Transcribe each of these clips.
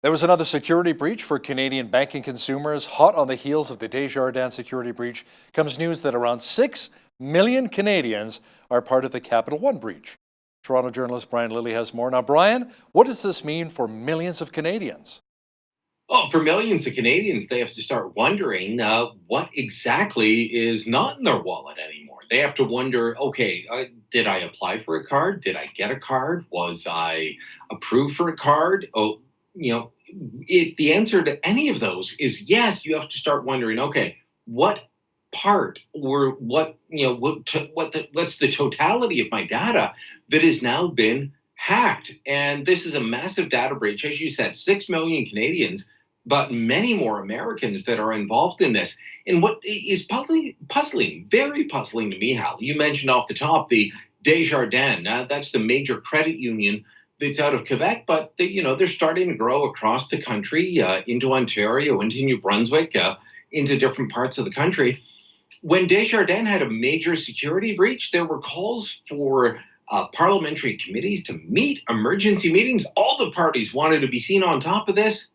There was another security breach for Canadian banking consumers. Hot on the heels of the Desjardins security breach comes news that around 6 million Canadians are part of the Capital One breach. Toronto journalist Brian Lilley has more. Now, Brian, what does this mean for millions of Canadians? Well, for millions of Canadians, they have to start wondering what exactly is not in their wallet anymore. They have to wonder, okay, did I apply for a card? Did I get a card? Was I approved for a card? Oh, if the answer to any of those is yes, you have to start wondering, okay, what part or what's the totality of my data that has now been hacked? And this is a massive data breach. As you said, 6 million Canadians, but many more Americans that are involved in this. And what is puzzling, very puzzling to me, Hal, you mentioned off the top the Desjardins. That's the major credit union that's out of Quebec, but they're starting to grow across the country, into Ontario, into New Brunswick, into different parts of the country. When Desjardins had a major security breach, there were calls for parliamentary committees to meet, emergency meetings. All the parties wanted to be seen on top of this.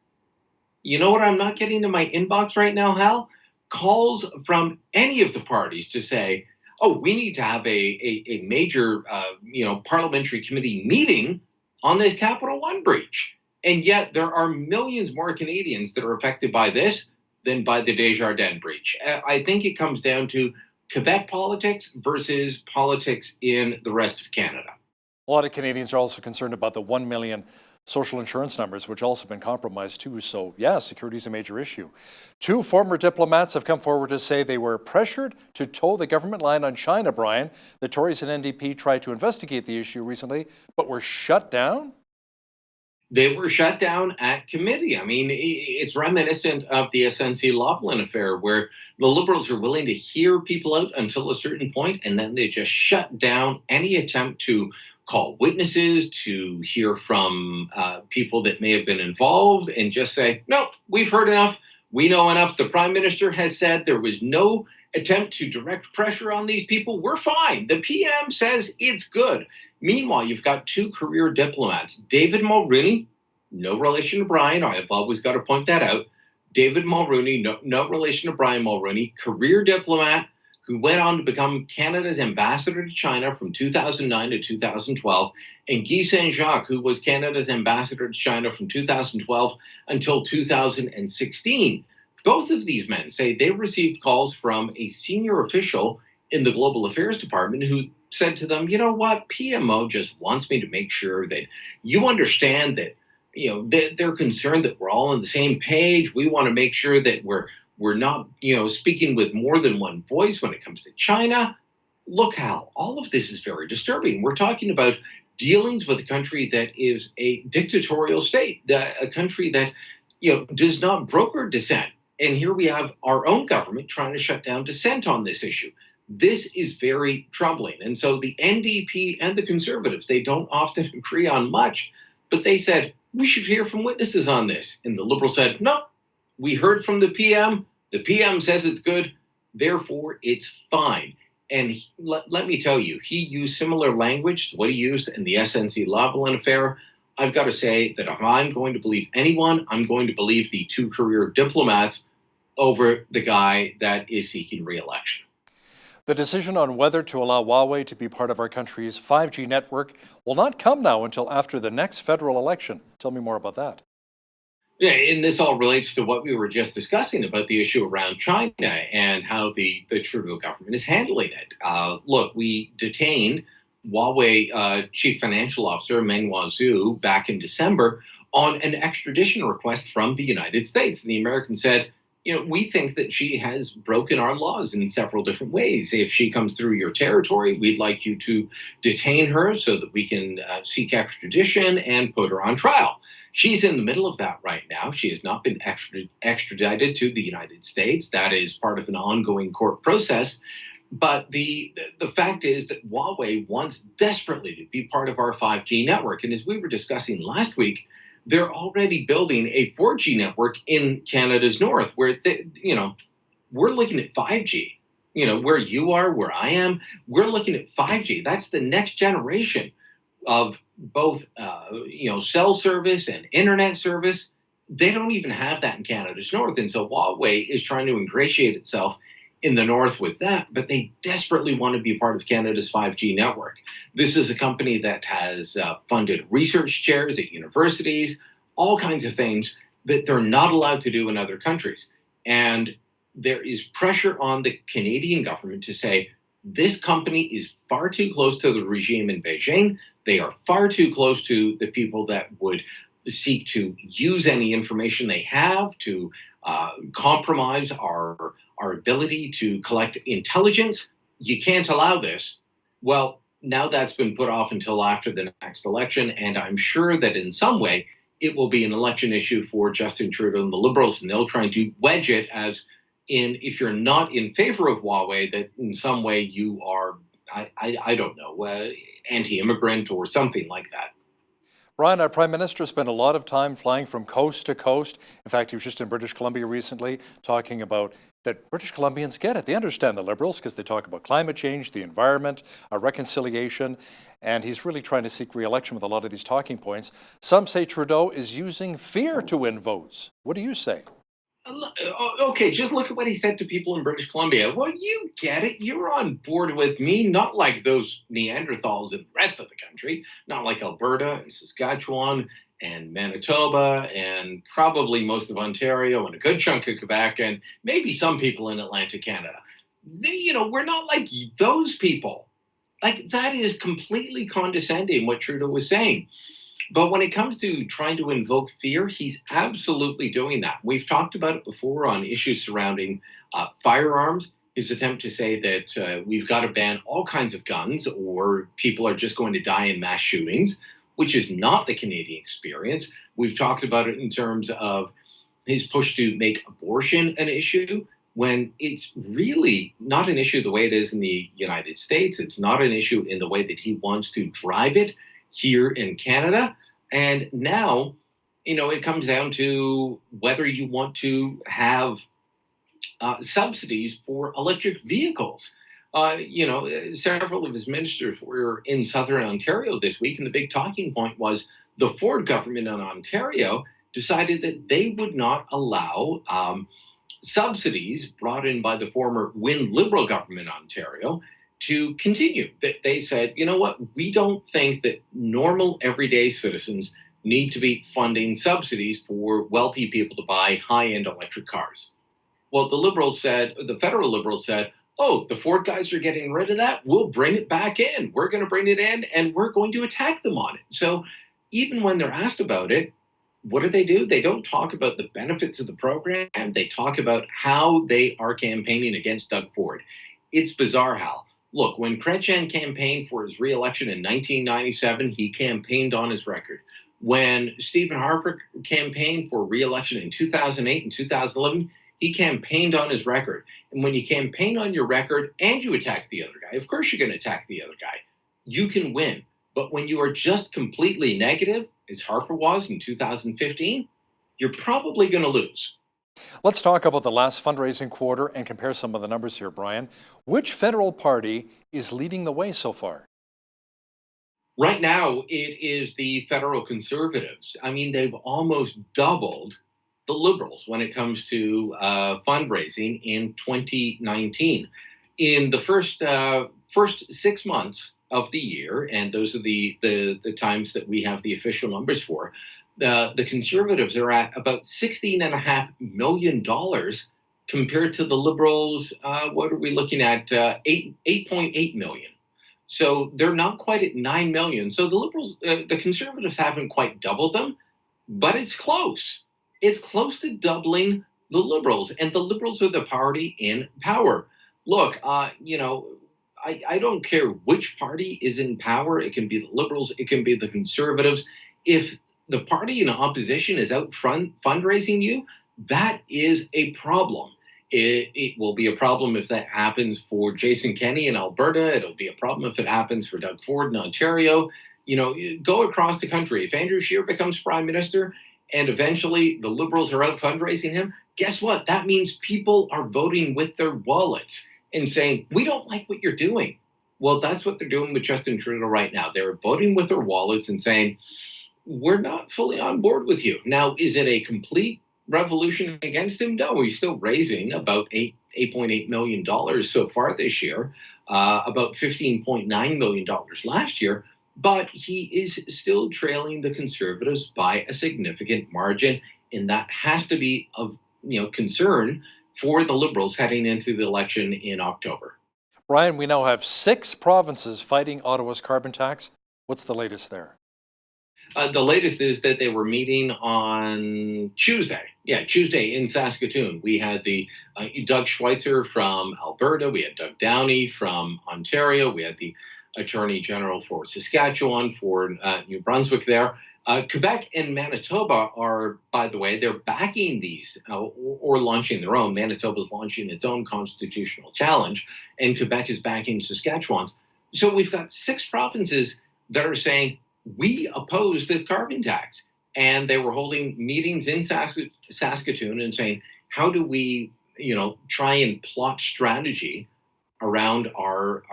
You know what I'm not getting in my inbox right now, Hal? Calls from any of the parties to say, oh, we need to have a major parliamentary committee meeting on this Capital One breach. And yet there are millions more Canadians that are affected by this than by the Desjardins breach. I think it comes down to Quebec politics versus politics in the rest of Canada. A lot of Canadians are also concerned about the 1 million social insurance numbers, which also been compromised too. So yeah, security is a major issue. Two former diplomats have come forward to say they were pressured to toe the government line on China, Brian. The Tories and NDP tried to investigate the issue recently, but were shut down? They were shut down at committee. I mean, it's reminiscent of the SNC-Lavalin affair, where the Liberals are willing to hear people out until a certain point, and then they just shut down any attempt to call witnesses, to hear from people that may have been involved, and just say, no, we've heard enough. We know enough. The Prime Minister has said there was no attempt to direct pressure on these people. We're fine. The PM says it's good. Meanwhile, you've got two career diplomats, David Mulroney, no relation to Brian. I've always got to point that out. David Mulroney, no relation to Brian Mulroney, career diplomat who went on to become Canada's ambassador to China from 2009 to 2012, and Guy Saint-Jacques, who was Canada's ambassador to China from 2012 until 2016. Both of these men say they received calls from a senior official in the Global Affairs Department who said to them, you know what, PMO just wants me to make sure that you understand that, they're concerned that we're all on the same page. We want to make sure that we're not, speaking with more than one voice when it comes to China. Look, Hal, all of this is very disturbing. We're talking about dealings with a country that is a dictatorial state, a country that, does not broker dissent. And here we have our own government trying to shut down dissent on this issue. This is very troubling. And so the NDP and the Conservatives, they don't often agree on much, but they said, we should hear from witnesses on this. And the Liberals said, no, we heard from the PM. The PM says it's good. Therefore, it's fine. And let me tell you, he used similar language to what he used in the SNC-Lavalin affair. I've got to say that if I'm going to believe anyone, I'm going to believe the two career diplomats over the guy that is seeking re-election. The decision on whether to allow Huawei to be part of our country's 5G network will not come now until after the next federal election. Tell me more about that. Yeah, and this all relates to what we were just discussing about the issue around China and how the Trudeau government is handling it. Look, we detained Huawei chief financial officer Meng Wanzhou back in December on an extradition request from the United States. And the Americans said, we think that she has broken our laws in several different ways. If she comes through your territory, we'd like you to detain her so that we can seek extradition and put her on trial. She's in the middle of that right now. She has not been extradited to the United States. That is part of an ongoing court process. But the fact is that Huawei wants desperately to be part of our 5G network. And as we were discussing last week, they're already building a 4G network in Canada's north, where we're looking at 5G. Where you are, where I am, we're looking at 5G. That's the next generation of both cell service and internet service. They don't even have that in Canada's north. And so Huawei is trying to ingratiate itself in the north with that, but they desperately want to be part of Canada's 5G network. This is a company that has funded research chairs at universities, all kinds of things that they're not allowed to do in other countries. And there is pressure on the Canadian government to say, this company is far too close to the regime in Beijing. They are far too close to the people that would seek to use any information they have to compromise our ability to collect intelligence. You can't allow this. Well, now that's been put off until after the next election, and I'm sure that in some way it will be an election issue for Justin Trudeau and the Liberals, and they'll try to wedge it as in, if you're not in favor of Huawei, that in some way you are, I don't know, anti-immigrant or something like that. Brian, our Prime Minister spent a lot of time flying from coast to coast. In fact, he was just in British Columbia recently talking about that British Columbians get it. They understand the Liberals because they talk about climate change, the environment, reconciliation, and he's really trying to seek re-election with a lot of these talking points. Some say Trudeau is using fear to win votes. What do you say? Okay, just look at what he said to people in British Columbia. Well, you get it. You're on board with me, not like those Neanderthals in the rest of the country, not like Alberta and Saskatchewan and Manitoba and probably most of Ontario and a good chunk of Quebec and maybe some people in Atlantic Canada. We're not like those people. Like, that is completely condescending what Trudeau was saying. But when it comes to trying to invoke fear, he's absolutely doing that. We've talked about it before on issues surrounding firearms. His attempt to say that we've got to ban all kinds of guns or people are just going to die in mass shootings, which is not the Canadian experience. We've talked about it in terms of his push to make abortion an issue when it's really not an issue the way it is in the United States. It's not an issue in the way that he wants to drive it here in Canada. And now, it comes down to whether you want to have subsidies for electric vehicles. Several of his ministers were in southern Ontario this week, and the big talking point was the Ford government in Ontario decided that they would not allow subsidies brought in by the former Wynne Liberal government in Ontario to continue. They said, you know what, we don't think that normal everyday citizens need to be funding subsidies for wealthy people to buy high-end electric cars. Well, the federal Liberals said, oh, the Ford guys are getting rid of that. We'll bring it back in. We're going to bring it in and we're going to attack them on it. So even when they're asked about it, what do? They don't talk about the benefits of the program. They talk about how they are campaigning against Doug Ford. It's bizarre, Hal. Look, when Chrétien campaigned for his re-election in 1997, he campaigned on his record. When Stephen Harper campaigned for re-election in 2008 and 2011, he campaigned on his record. And when you campaign on your record and you attack the other guy, of course you're going to attack the other guy. You can win. But when you are just completely negative, as Harper was in 2015, you're probably going to lose. Let's talk about the last fundraising quarter and compare some of the numbers here, Brian. Which federal party is leading the way so far? Right now, it is the federal Conservatives. I mean, they've almost doubled the Liberals when it comes to fundraising in 2019. In the first 6 months of the year, and those are the times that we have the official numbers for, the Conservatives are at about $16.5 million compared to the Liberals. What are we looking at? 8.8 million. So they're not quite at 9 million. So the Liberals, the Conservatives haven't quite doubled them, but it's close. It's close to doubling the Liberals, and the Liberals are the party in power. Look, I don't care which party is in power. It can be the Liberals. It can be the Conservatives. If the party in opposition is out front fundraising you, that is a problem. It will be a problem if that happens for Jason Kenney in Alberta. It'll be a problem if it happens for Doug Ford in Ontario. Go across the country. If Andrew Scheer becomes prime minister and eventually the Liberals are out fundraising him, guess what? That means people are voting with their wallets and saying, we don't like what you're doing. Well, that's what they're doing with Justin Trudeau right now. They're voting with their wallets and saying, we're not fully on board with you. Now, is it a complete revolution against him? No, he's still raising about $8.8 million so far this year, about $15.9 million last year. But he is still trailing the Conservatives by a significant margin, and that has to be of concern for the Liberals heading into the election in October. Brian, we now have 6 provinces fighting Ottawa's carbon tax. What's the latest there? The latest is that they were meeting on Tuesday. Yeah, Tuesday in Saskatoon. We had the Doug Schweitzer from Alberta. We had Doug Downey from Ontario. We had the Attorney General for Saskatchewan, for New Brunswick there. Quebec and Manitoba are, by the way, they're backing these or launching their own. Manitoba's launching its own constitutional challenge, and Quebec is backing Saskatchewan's. So we've got 6 provinces that are saying, we oppose this carbon tax. And they were holding meetings in Saskatoon and saying, how do we, try and plot strategy around our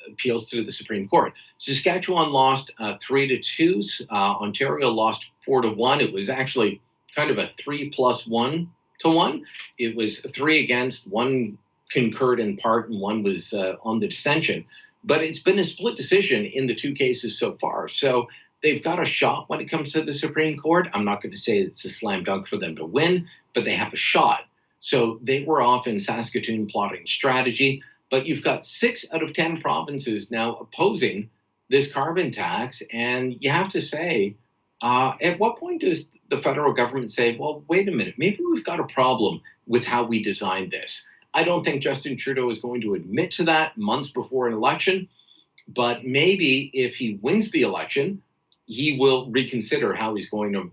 appeals to the Supreme Court? Saskatchewan lost 3-2. Ontario lost 4-1. It was actually kind of a 3+1 to 1. It was 3 against, 1 concurred in part, and 1 was on the dissension. But it's been a split decision in the 2 cases so far. So they've got a shot when it comes to the Supreme Court. I'm not going to say it's a slam dunk for them to win, but they have a shot. So they were off in Saskatoon plotting strategy. But you've got 6 out of 10 provinces now opposing this carbon tax. And you have to say, at what point does the federal government say, well, wait a minute, maybe we've got a problem with how we designed this? I don't think Justin Trudeau is going to admit to that months before an election, but maybe if he wins the election, he will reconsider how he's going to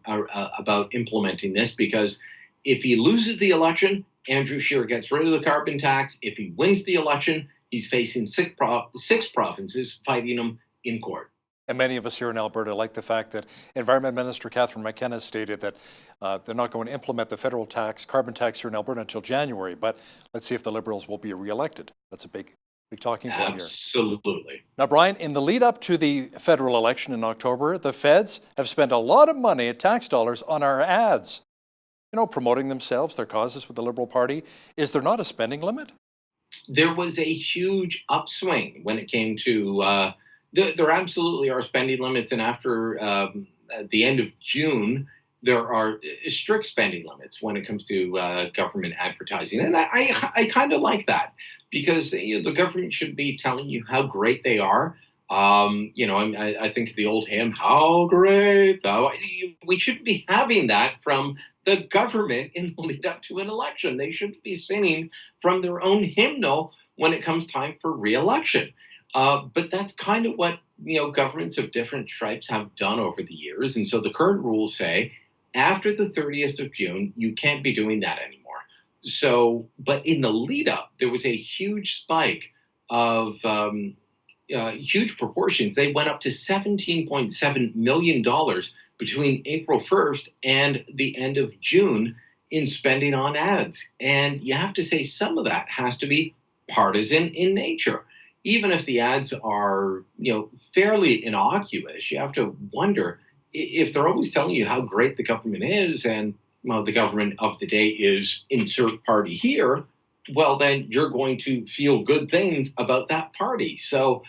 about implementing this, because if he loses the election, Andrew Scheer gets rid of the carbon tax. If he wins the election, he's facing 6 provinces fighting him in court. And many of us here in Alberta like the fact that Environment Minister Catherine McKenna stated that they're not going to implement the federal carbon tax here in Alberta until January. But let's see if the Liberals will be re-elected. That's a big talking point here. Absolutely. Now, Brian, in the lead up to the federal election in October, the feds have spent a lot of money, tax dollars, on our ads, promoting themselves, their causes with the Liberal Party. Is there not a spending limit? There was a huge upswing when it came to there absolutely are spending limits, and after the end of June, there are strict spending limits when it comes to government advertising, and I kind of like that, because the government should be telling you how great they are. I think of the old hymn, "How great thou." We shouldn't be having that from the government in the lead up to an election. They shouldn't be singing from their own hymnal when it comes time for re-election. But that's kind of what governments of different stripes have done over the years. And so the current rules say after the 30th of June, you can't be doing that anymore. So, but in the lead up, there was a huge spike of huge proportions. They went up to $17.7 million between April 1st and the end of June in spending on ads. And you have to say some of that has to be partisan in nature. Even if the ads are, fairly innocuous, you have to wonder if they're always telling you how great the government is, and the government of the day is insert party here, well, then you're going to feel good things about that party. So,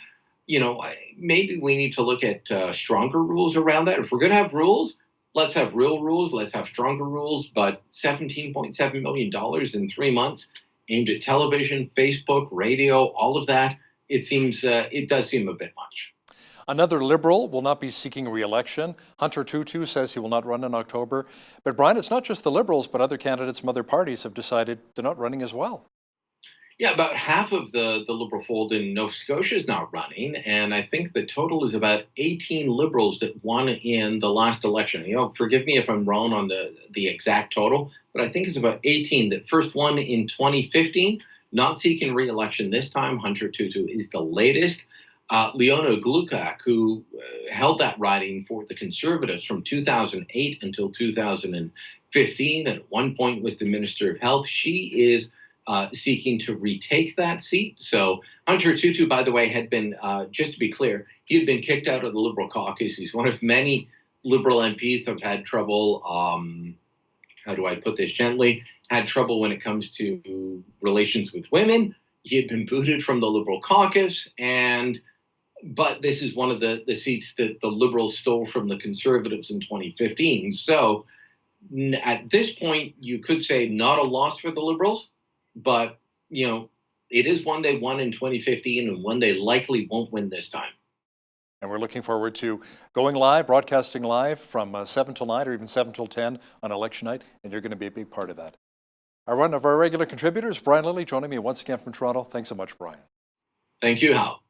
maybe we need to look at stronger rules around that. If we're going to have rules, let's have real rules. Let's have stronger rules. But $17.7 million in 3 months aimed at television, Facebook, radio, all of that, it does seem a bit much. Another Liberal will not be seeking re-election. Hunter Tutu says he will not run in October. But Brian, it's not just the Liberals, but other candidates from other parties have decided they're not running as well. Yeah, about half of the Liberal fold in Nova Scotia is not running, and I think the total is about 18 Liberals that won in the last election. Forgive me if I'm wrong on the exact total, but I think it's about 18 that first won in 2015, not seeking re-election this time. Hunter Tutu is the latest. Leona Glukak, who held that riding for the Conservatives from 2008 until 2015, and at one point was the Minister of Health, she is seeking to retake that seat. So Hunter Tutu, by the way, had been, just to be clear, he had been kicked out of the Liberal caucus. He's one of many Liberal MPs have had trouble, how do I put this gently, had trouble when it comes to relations with women. He had been booted from the Liberal caucus, but this is one of the seats that the Liberals stole from the Conservatives in 2015. So at this point, you could say not a loss for the Liberals, but, it is one they won in 2015 and one they likely won't win this time. And we're looking forward to going live, broadcasting live from 7 till 9 or even 7 till 10 on election night, and you're going to be a big part of that. One of our regular contributors, Brian Lilley, joining me once again from Toronto. Thanks so much, Brian. Thank you, Hal.